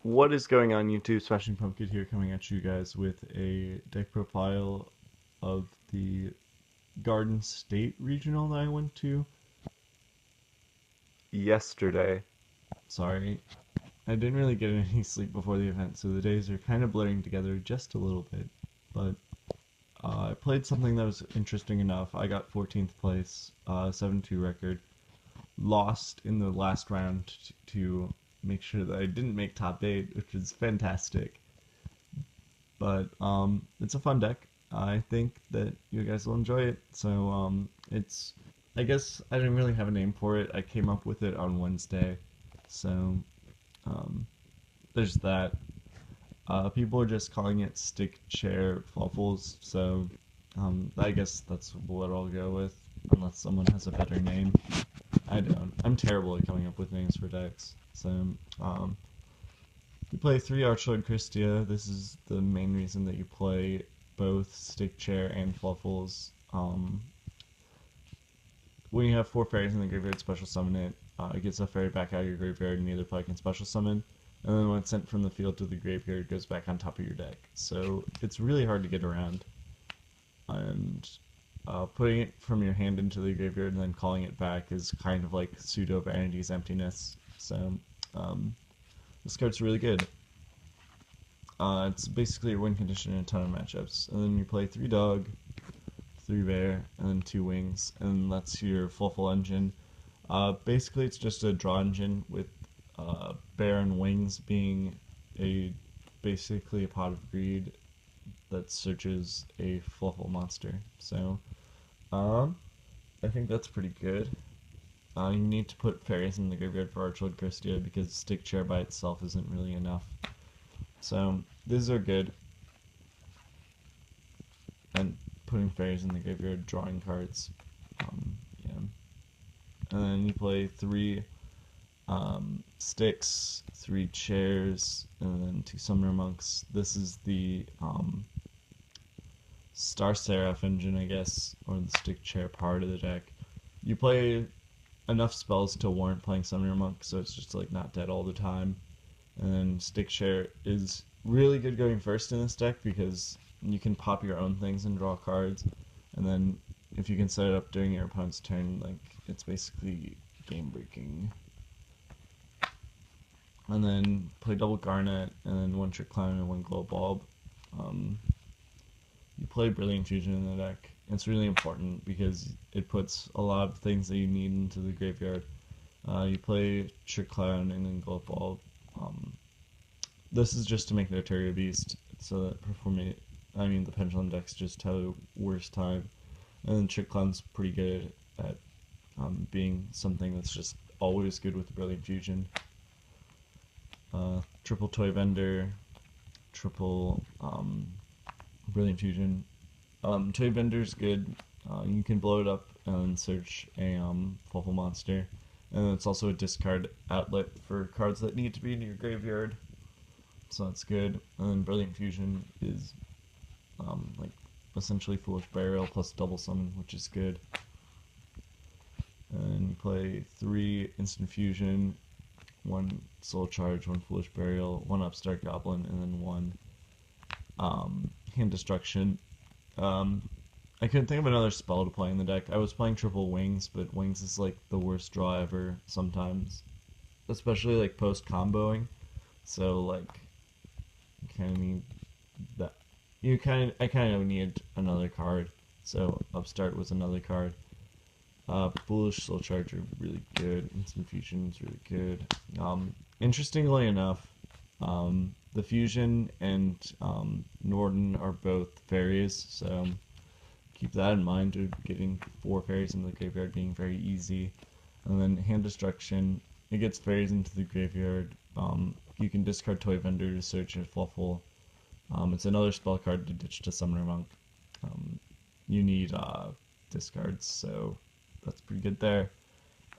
What is going on YouTube? Smashing Pumpkin here coming at you guys with a deck profile of the Garden State regional that I went to yesterday. Sorry, I didn't really get any sleep before the event, so the days are kind of blurring together just a little bit. But I played something that was interesting enough. I got 14th place, 7-2 record. Lost in the last round to make sure that I didn't make top 8, which is fantastic. But it's a fun deck. I think that you guys will enjoy it. So it's I guess I didn't really have a name for it. I came up with it on Wednesday. So um, there's that. People are just calling it stick chair fluffles. So I guess that's what I'll go with, unless someone has a better name. I don't. I'm terrible at coming up with names for decks. So um, you play 3 Archlord Krystia. This is the main reason that you play both Stick Chair and Fluffles. When you have 4 fairies in the graveyard, special summon it. It gets a fairy back out of your graveyard and either play can special summon. And then when it's sent from the field to the graveyard, it goes back on top of your deck. So it's really hard to get around. And putting it from your hand into the graveyard and then calling it back is kind of like pseudo Vanity's Emptiness. So this card's really good. It's basically a win condition in a ton of matchups. And then you play 3 dog, 3 bear, and then 2 wings, and that's your Fluffal engine. Basically, it's just a draw engine with bear and wings being basically a pot of greed that searches a Fluffal monster. So, I think that's pretty good. You need to put fairies in the graveyard for Archlord Krystia because Stick Chair by itself isn't really enough. So these are good. And putting fairies in the graveyard, drawing cards. Yeah. And then you play 3 sticks, 3 chairs, and then 2 summoner monks. This is the Star Seraph engine, I guess, or the stick chair part of the deck. You play enough spells to warrant playing summoner monk, so it's just like not dead all the time. And then stick chair is really good going first in this deck because you can pop your own things and draw cards, and then if you can set it up during your opponent's turn, like it's basically game breaking. And then play double garnet, and then 1 trick clown and 1 glow bulb. You play brilliant fusion in the deck. It's really important because it puts a lot of things that you need into the graveyard. You play trick clown and then glow bulb. This is just to make the Arteria Beast, so that the Pendulum decks just have a worse time. And then Trick Clown's pretty good at being something that's just always good with Brilliant Fusion. Triple Toy Vendor, triple Brilliant Fusion. Toy Vendor's good. You can blow it up and search a Fluffal monster. And it's also a discard outlet for cards that need to be in your graveyard. So that's good. And then Brilliant Fusion is like essentially Foolish Burial plus double summon, which is good. And you play 3 Instant Fusion, 1 Soul Charge, 1 Foolish Burial, 1 Upstart Goblin, and then 1 Hand Destruction. I couldn't think of another spell to play in the deck. I was playing triple Wings, but Wings is like the worst draw ever sometimes. Especially like post comboing. So like you kinda need that I kinda need another card. So Upstart was another card. Foolish Soul Charge are really good. Instant Fusion is really good. Interestingly enough, the Fusion and Norden are both fairies, so keep that in mind. Getting 4 fairies into the graveyard being very easy. And then Hand Destruction, it gets fairies into the graveyard. You can discard Toy Vendor to search a Fluffal. It's another spell card to ditch to Summoner Monk. You need discards, so that's pretty good there.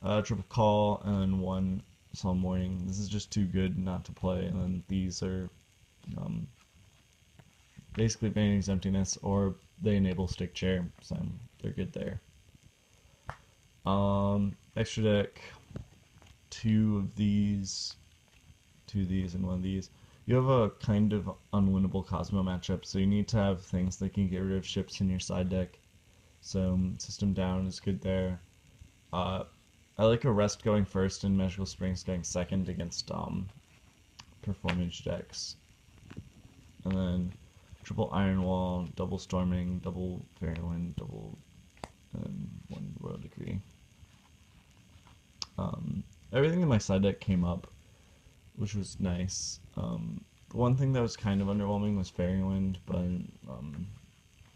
Triple Call, and then 1 Solemn Warning. This is just too good not to play, and then these are basically Vanity's Emptiness, or they enable Stick Chair, so they're good there. Extra deck, 2 of these, 2 of these and 1 of these. You have a kind of unwinnable Cosmo matchup, so you need to have things that can get rid of ships in your side deck. So System Down is good there. I like Arrest going first and Magical Springs going second against performance decks. And then triple Iron Wall, double Storming, double Fairy Wind, double, and 1 Royal Decree. Everything in my side deck came up, which was nice. The one thing that was kind of underwhelming was Fairy Wind, but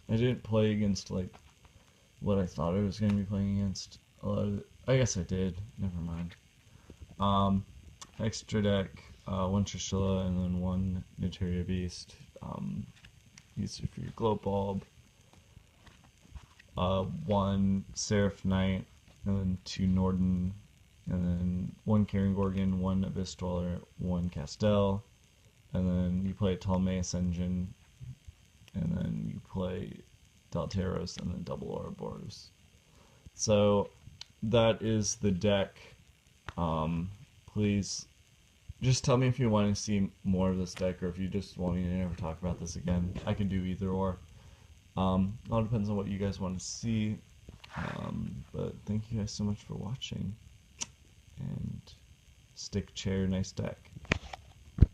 I didn't play against like what I thought I was going to be playing against. I guess I did. Never mind. Extra deck, 1 Trishula and then 1 Naturia Beast. Use it for your Glow Bulb. 1 Seraph Knight, and then 2 Norden, and then 1 Karen Gorgon, 1 Abyss Dweller, 1 Castel, and then you play Ptolemaeus Engine, and then you play Dalteros, and then double Ouroboros. So that is the deck. Please just tell me if you want to see more of this deck, or if you just want me to never talk about this again. I can do either or. It all depends on what you guys want to see. But thank you guys so much for watching. And stick chair, nice deck.